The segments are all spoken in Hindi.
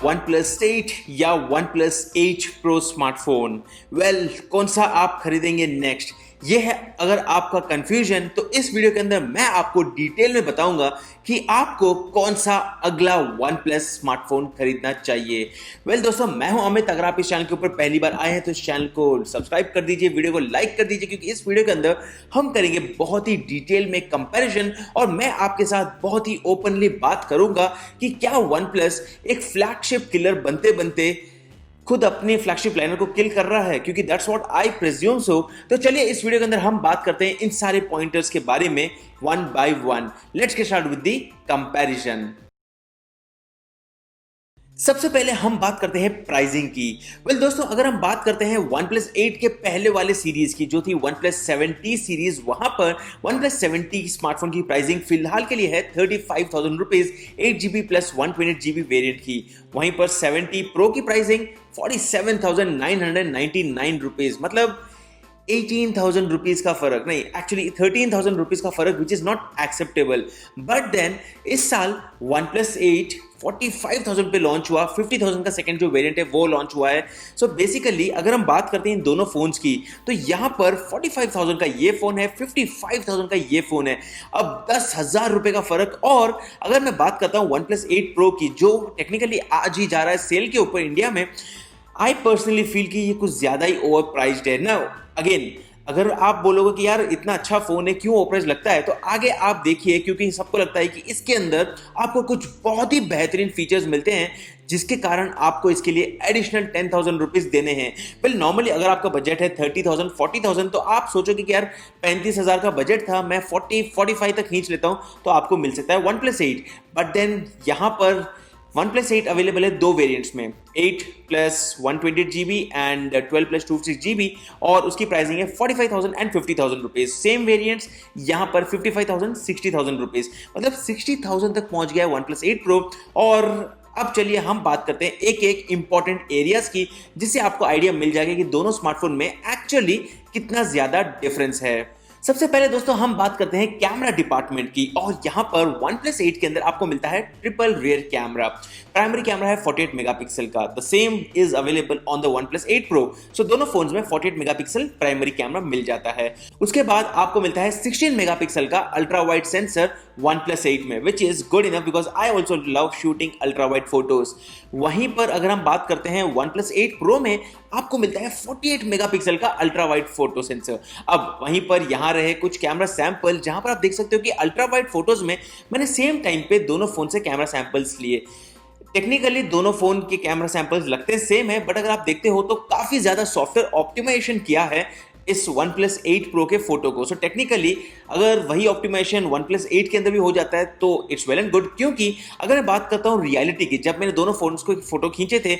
OnePlus 8 या OnePlus 8 Pro स्मार्टफोन। कौन सा आप खरीदेंगे नेक्स्ट, ये है अगर आपका कंफ्यूजन, तो इस वीडियो के अंदर मैं आपको डिटेल में बताऊंगा कि आपको कौन सा अगला OnePlus स्मार्टफोन खरीदना चाहिए। दोस्तों, मैं हूं अमित। अगर आप इस चैनल के ऊपर पहली बार आए हैं तो इस चैनल को सब्सक्राइब कर दीजिए, वीडियो को लाइक कर दीजिए, क्योंकि इस वीडियो के अंदर हम करेंगे बहुत ही डिटेल में कंपैरिजन और मैं आपके साथ बहुत ही ओपनली बात करूंगा कि क्या OnePlus एक फ्लैगशिप किलर बनते बनते खुद अपने फ्लैगशिप लाइनर को किल कर रहा है, क्योंकि दैट्स व्हाट आई प्रेज्यूम सो। तो चलिए इस वीडियो के अंदर हम बात करते हैं इन सारे पॉइंटर्स के बारे में one by one. Let's get start with the comparison. सबसे पहले हम बात करते हैं प्राइसिंग की। दोस्तों, अगर हम बात करते हैं OnePlus 8 के पहले वाले सीरीज की, जो थी OnePlus 7T सीरीज, वहां पर OnePlus 7T स्मार्टफोन की प्राइसिंग फिलहाल के लिए है 35,000 rupees 8GB plus 128GB variant की। वहीं पर 7T Pro की प्राइसिंग 47,999 रुपीज, मतलब 18,000 रुपीज का फर्क, नहीं एक्चुअली 13,000 रुपीज का फर्क, which is not acceptable. But then इस साल OnePlus 8 45,000 पे लॉन्च हुआ, 50,000 का सेकंड जो वेरिएंट है वो लॉन्च हुआ है। सो बेसिकली अगर हम बात करते हैं इन दोनों फोन्स की, तो यहां पर 45,000 का ये फोन है, 55,000 का ये फोन है। अब 10,000 रुपए का फर्क। और अगर मैं बात करता हूं OnePlus 8 Pro की, जो टेक्निकली आज ही जा रहा है सेल के ऊपर इंडिया में, आई पर्सनली फील कि ये कुछ ज्यादा ही ओवर प्राइस्ड है ना। अगेन, अगर आप बोलोगे कि यार इतना अच्छा फोन है क्यों ओवर प्राइस लगता है, तो आगे आप देखिए, क्योंकि सबको लगता है कि इसके अंदर आपको कुछ बहुत ही बेहतरीन फीचर्स मिलते हैं, जिसके कारण आपको इसके लिए एडिशनल 10,000 रुपीज देने हैं। नॉर्मली अगर आपका बजट है 30,000 40,000, तो आप सोचोगे कि यार 35,000 का बजट था, मैं 40-45 तक खींच लेता हूं तो आपको मिल सकता है OnePlus 8। बट देन यहां पर OnePlus 8 अवेलेबल है दो वेरिएंट्स में, 8 plus 128GB and 12 plus 256GB, और उसकी प्राइसिंग है 45,000 एंड 50,000 रुपीज। सेम वेरिएंट्स यहां पर 55,000 60,000 रुपीज, मतलब 60,000 तक पहुंच गया है OnePlus 8 Pro। और अब चलिए हम बात करते हैं एक एक इंपॉर्टेंट एरियाज की, जिससे आपको आइडिया मिल जाएगा कि दोनों स्मार्टफोन में एक्चुअली कितना ज्यादा डिफरेंस है। सबसे पहले दोस्तों हम बात करते हैं कैमरा डिपार्टमेंट की, और यहां पर OnePlus 8 के अंदर आपको मिलता है triple rear camera. Primary camera है 48 मेगापिक्सल का, the same is available on the OnePlus 8 Pro। सो दोनों फोन्स में 48 मेगापिक्सल प्राइमरी कैमरा मिल जाता है। उसके बाद आपको मिलता है 16 मेगापिक्सल का अल्ट्रा वाइड सेंसर OnePlus 8 में, which is good enough because I also love shooting ultra wide photos. वहीं पर अगर हम बात करते हैं OnePlus 8 Pro में, आपको मिलता है 48 मेगापिक्सल का अल्ट्रा वाइड फोटो सेंसर। अब वहीं पर यहां रहे कुछ कैमरा सैंपल, जहां पर आप देख सकते हो कि अल्ट्रा वाइड फोटोज में मैंने सेम टाइम पे दोनों फोन से कैमरा सैंपल्स लिए। टेक्निकली दोनों फोन के कैमरा सैंपल्स लगते सेम है, बट अगर आप देखते हो तो काफी ज्यादा सॉफ्टवेयर ऑप्टिमाइजेशन किया है इस OnePlus 8 Pro के फोटो को। सो टेक्निकली अगर वही ऑप्टिमाइजेशन OnePlus 8 के अंदर भी हो जाता है तो इट्स वेल एंड गुड, क्योंकि अगर मैं बात करता हूं रियलिटी की, जब मैंने दोनों फोन्स को फोटो खींचे थे,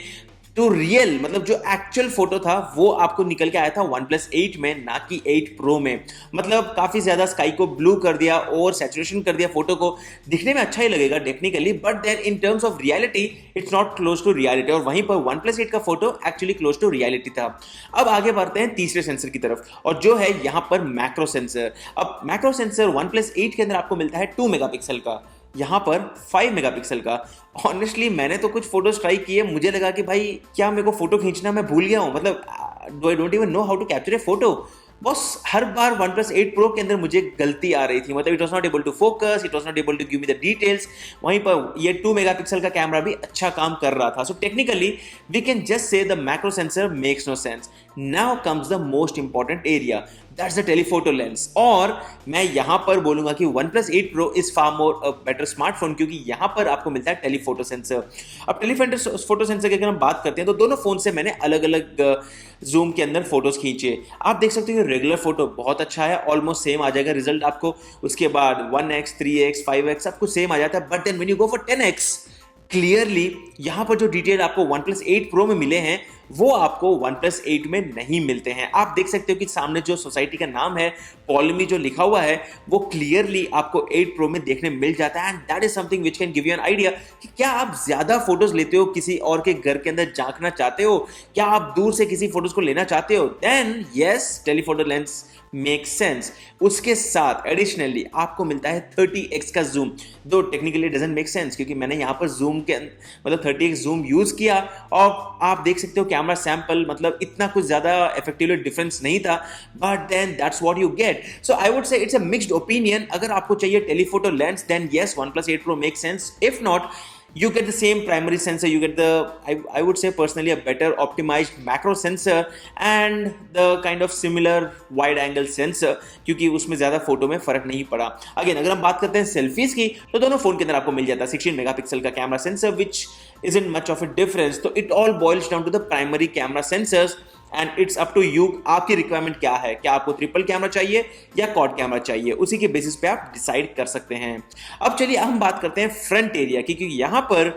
तो रियल मतलब जो एक्चुअल फोटो था वो आपको निकल के आया था OnePlus 8 में, ना कि 8 Pro में। मतलब काफी ज्यादा स्काई को ब्लू कर दिया और सैचुरेशन कर दिया, फोटो को दिखने में अच्छा ही लगेगा technically, but then in terms of reality it's not close to reality. और वहीं पर OnePlus 8 का photo actually close to reality था। अब आगे बढ़ते हैं तीसरे सेंसर की तरफ, और जो है यहां पर मैक्रो सेंसर। अब मैक्रो सेंसर OnePlus 8 के अंदर आपको मिलता है 2 मेगापिक्सल का, यहां पर 5 मेगापिक्सल का। ऑनेस्टली मैंने तो कुछ फोटोज ट्राई किए, मुझे लगा कि भाई क्या मेरे को फोटो खींचना मैं भूल गया हूं, मतलब I don't even know how to capture a photo. बस हर बार OnePlus 8 Pro के अंदर मुझे गलती आ रही थी, मतलब it was not able to focus, it was not able to give me the details. वहीं पर ये 2 मेगापिक्सल का कैमरा भी अच्छा काम कर रहा था। So technically we can just say the macro sensor makes no sense. Now comes the most important area, that's the telephoto lens. और मैं यहां पर बोलूंगा कि OnePlus 8 Pro is far more a better smartphone, क्योंकि यहां पर आपको मिलता है टेलीफोटो सेंसर। अब टेलीफोटो सेंसर की अगर हम बात करते हैं, तो दोनों फोन से मैंने अलग अलग जूम के अंदर फोटोज खींचे। आप देख सकते हो रेगुलर फोटो बहुत अच्छा है, ऑलमोस्ट सेम आ जाएगा रिजल्ट आपको। उसके बाद 1x 3x 5x सब कुछ सेम आ जाता है, but then when you go for 10x, clearly यहां पर जो डिटेल आपको OnePlus 8 Pro में मिले हैं वो आपको OnePlus 8 में नहीं मिलते हैं। आप देख सकते हो कि सामने जो सोसाइटी का नाम है पॉलमी जो लिखा हुआ है वो क्लियरली आपको 8 Pro में देखने मिल जाता है, and that is something which can give you an idea कि क्या आप ज्यादा फोटोज लेते हो, किसी और के घर के अंदर झांकना चाहते हो, क्या आप दूर से किसी फोटोज को लेना चाहते हो, then yes telephoto lens make sense. उसके साथ एडिशनली आपको मिलता है 30x का जूम, दो टेक्निकली डजंट मेक सेंस क्योंकि मैंने यहां पर जूम के मतलब 30x जूम यूज किया और आप देख सकते हो कैमरा सैंपल मतलब इतना कुछ ज्यादा इफेक्टिवली डिफरेंस नहीं था, but then that's what you get. So I would say it's a mixed opinion. अगर आपको चाहिए telephoto lens then yes OnePlus 8 Pro makes sense. If not, you get the same primary sensor, you get the I would say personally a better optimized macro sensor and the kind of similar wide angle sensor, क्योंकि उसमें ज्यादा फोटो में फर्क नहीं पड़ा। अगेन अगर हम बात करते हैं सेल्फीज की तो दोनों फोन के अंदर आपको मिल जाता है 16 मेगापिक्सल का camera sensor which isn't much of a difference। तो it all boils down to the primary camera sensors and it's up to you, आपकी रिक्वायरमेंट क्या है, क्या आपको ट्रिपल कैमरा चाहिए या क्वाड कैमरा चाहिए, उसी के बेसिस पे आप डिसाइड कर सकते हैं। अब चलिए हम बात करते हैं फ्रंट एरिया की, क्योंकि यहां पर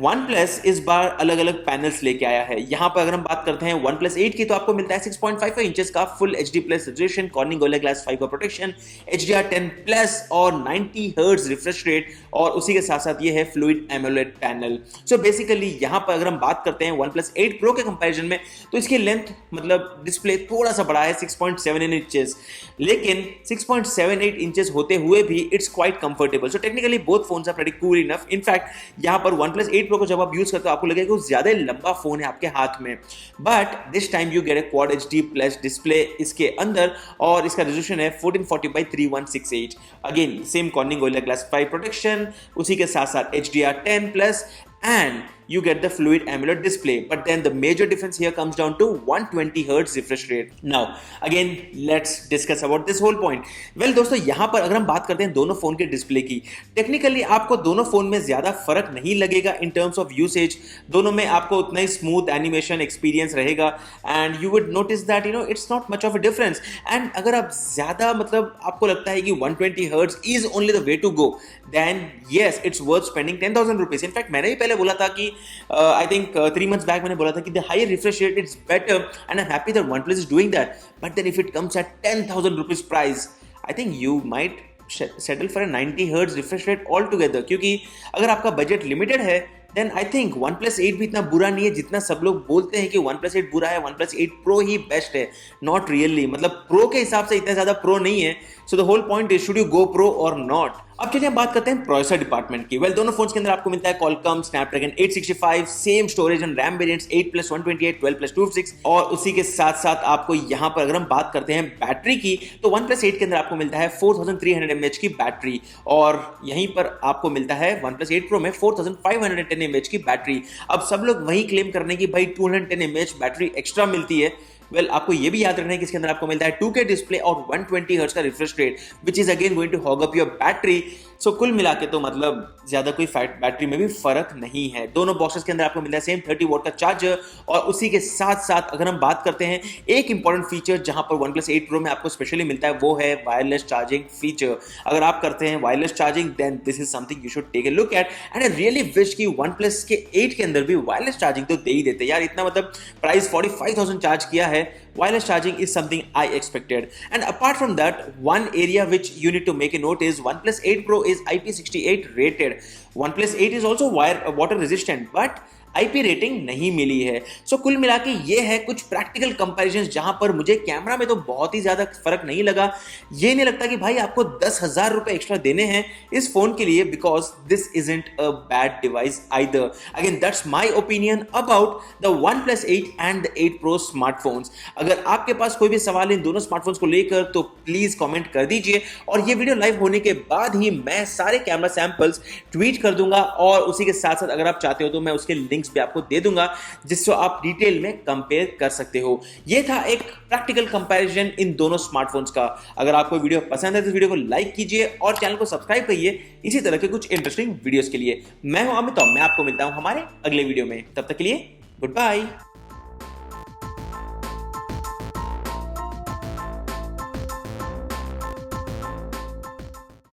OnePlus इस बार अलग अलग पैनल्स लेके आया है। यहां पर अगर हम बात करते हैं OnePlus 8 की तो आपको मिलता है 6.55 इंचेस का full HD plus resolution, cornering gorilla glass 5 का प्रोटेक्शन, HDR10 प्लस और 90 हर्ट्ज रिफ्रेश रेट, और उसी के साथ साथ ये है fluid AMOLED panel. So basically यहां पर अगर हम बात करते हैं OnePlus 8 Pro के कंपैरिजन में तो इसकी लेंथ मतलब डिस्प्ले थोड़ा सा बड़ा है 6.78 इंचेस, लेकिन 6.78 इंचेस होते हुए भी it's quite comfortable. So technically both phones are pretty cool enough. In fact यहां पर OnePlus 8 Pro को जब आप यूज करते हो आपको लगेगा कि ज्यादा लंबा फोन है आपके हाथ में, but this time you get a quad HD plus display इसके अंदर, और इसका रेजोल्यूशन है 1440x3168। Again same cornering gorilla glass 5 protection, उसी के साथ साथ HDR10 plus and you get the fluid AMOLED display, but then the major difference here comes down to 120 hertz refresh rate. Now again let's discuss about this whole point. Well दोस्तों यहां पर अगर हम बात करते हैं दोनों फोन के डिस्प्ले की, टेक्निकली आपको दोनों फोन में ज्यादा फर्क नहीं लगेगा इन टर्म्स ऑफ यूसेज, दोनों में आपको उतना ही स्मूथ एनिमेशन एक्सपीरियंस रहेगा and you would notice that it's not much of a difference. And अगर आप ज्यादा मतलब आपको लगता है कि 120 hertz is only the way to go, then yes it's worth spending 10,000 rupees. In fact मैंने भी पहले बोला था कि आई थिंक 3 months बैक मैंने बोला था कि the higher refresh rate it's better and I am happy that OnePlus is doing that, but then if it comes at 10,000 rupees price I think you might settle for a 90 hertz refresh rate all together, क्योंकि अगर आपका बजट लिमिटेड है देन आई थिंक OnePlus 8 भी इतना बुरा नहीं है जितना सब लोग बोलते हैं कि OnePlus 8 बुरा है, OnePlus 8 Pro ही बेस्ट है। नॉट रियली, मतलब प्रो के हिसाब से इतना ज्यादा प्रो नहीं है। So the whole point is should you go pro और नॉट। अब चलिए हम बात करते हैं प्रोसेसर डिपार्टमेंट की। वेल दोनों फोन्स के अंदर आपको मिलता है Qualcomm Snapdragon 865, same storage and RAM variants 8+128, 12+256, और उसी के साथ साथ आपको यहां पर अगर हम बात करते हैं बैटरी की तो OnePlus 8 के अंदर आपको मिलता है 4300 mAh की बैटरी, और यहीं पर आपको मिलता है OnePlus 8 Pro में 4510 mAh की बैटरी। अब सब लोग वही क्लेम करने की भाई 210 mAh बैटरी एक्स्ट्रा मिलती है। वेल आपको ये भी याद रखना है कि इसके अंदर आपको मिलता है 2K डिस्प्ले और 120 हर्ट्ज का refresh rate which is again going to hog up your battery. So कुल मिला के तो मतलब ज्यादा कोई बैटरी में भी फर्क नहीं है। दोनों बॉक्सेस के अंदर आपको मिलता है सेम 30 वॉट का चार्जर, और उसी के साथ साथ अगर हम बात करते हैं एक इंपॉर्टेंट फीचर जहां पर OnePlus 8 Pro में आपको स्पेशली मिलता है वो है वायरलेस चार्जिंग फीचर। अगर आप करते हैं wireless charging then this is something you should take a look at, and I really wish कि OnePlus के 8 के अंदर भी वायरलेस चार्जिंग तो दे ही देते यार। इतना मतलब प्राइस 45,000 चार्ज किया है, wireless charging is something I expected. And apart from that, one area which you need to make a note is OnePlus 8 Pro is IP68 rated. OnePlus 8 is also water resistant, but IP rating नहीं मिली है। सो कुल मिला के ये है कुछ प्रैक्टिकल कंपैरिजंस जहां पर मुझे कैमरा में तो बहुत ही ज्यादा फर्क नहीं लगा। ये नहीं लगता कि भाई आपको 10,000 रुपए एक्स्ट्रा देने हैं इस फोन के लिए, because this isn't a bad device either. Again that's my opinion about the OnePlus 8 and the 8 Pro smartphones. अगर आपके पास कोई भी सवाल इन दोनों स्मार्टफोन्स को लेकर तो प्लीज कमेंट कर दीजिए, और ये वीडियो लाइव होने के बाद ही मैं सारे कैमरा सैंपल्स ट्वीट कर दूंगा, और उसी के साथ साथ अगर आप चाहते हो तो मैं उसके लिंक्स भी आपको दे दूंगा जिससे आप डिटेल में कंपेयर कर सकते हो। ये था एक प्रैक्टिकल कंपैरिजन इन दोनों स्मार्टफोन्स का। अगर आपको वीडियो पसंद है तो वीडियो को लाइक कीजिए और चैनल को सब्सक्राइब करिए इसी तरह के कुछ इंटरेस्टिंग वीडियोस के लिए। मैं हूं अमित और मैं आपको मिलता हूं हमारे अगले वीडियो में। तब तक के लिए गुड बाय।